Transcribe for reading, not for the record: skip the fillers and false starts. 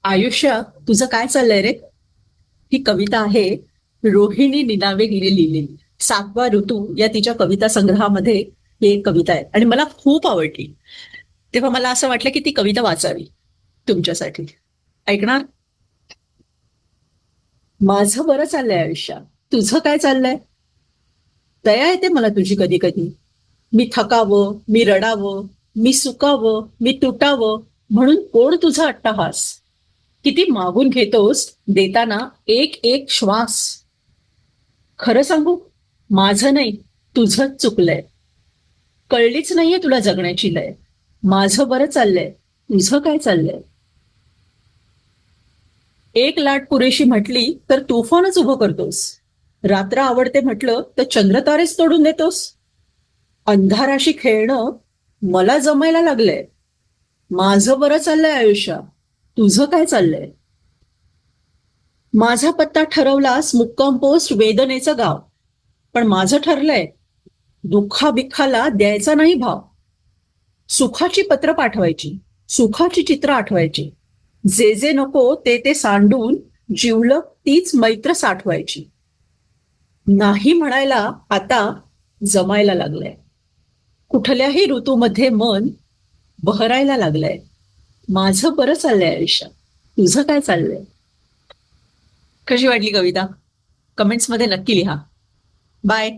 आयुष्य तुझं काय चाललंय रे? ही कविता आहे रोहिणी निनावे हिने लिहिलेली. सातवा ऋतू या तिच्या कविता संग्रहामध्ये ही एक कविता आहे आणि मला खूप आवडली. तेव्हा मला असं वाटलं की ती कविता वाचावी तुमच्यासाठी. ऐकणार? माझं बरं चाललंय आयुष्यात. तुझं काय चाललंय? दया येते मला तुझी कधी कधी. मी थकावं, मी रडावं, मी सुकावं, मी तुटावं म्हणून कोण तुझा अट्टहास. किती मागून घेतोस देताना एक एक श्वास. खरं सांगू, माझं नाही, तुझंच चुकलंय. कळलीच नाहीये तुला जगण्याची लय. माझं बरं चाललंय, तुझं काय चाललंय? एक लाट पुरेशी म्हटली तर तुफानच उभं करतोस. रात्र आवडते म्हटलं तर चंद्रतारेच तोडून देतोस. अंधाराशी खेळणं मला जमायला लागलंय. माझं बरं चाललंय आयुष्य, तुझं काय चाललंय? माझा पत्ता ठरवलास मुक्काम पोस्ट वेदनेचं गाव. पण माझं ठरलंय दुःखा-बिख्खाला द्यायचा नाही भाव. सुखाची पत्र पाठवायची, सुखाची चित्र आठवायची. जे जे नको ते ते सांडून जिवलग तीच मैत्र साठवायची. नाही म्हणायला आता जमायला लागलंय. कुठल्याही ऋतूमध्ये मन बहरायला लागलंय. माझं बरं चाललंय आयुष्य, तुझं काय चाललंय? कशी वाटली कविता? कमेंट्समध्ये नक्की लिहा. बाय.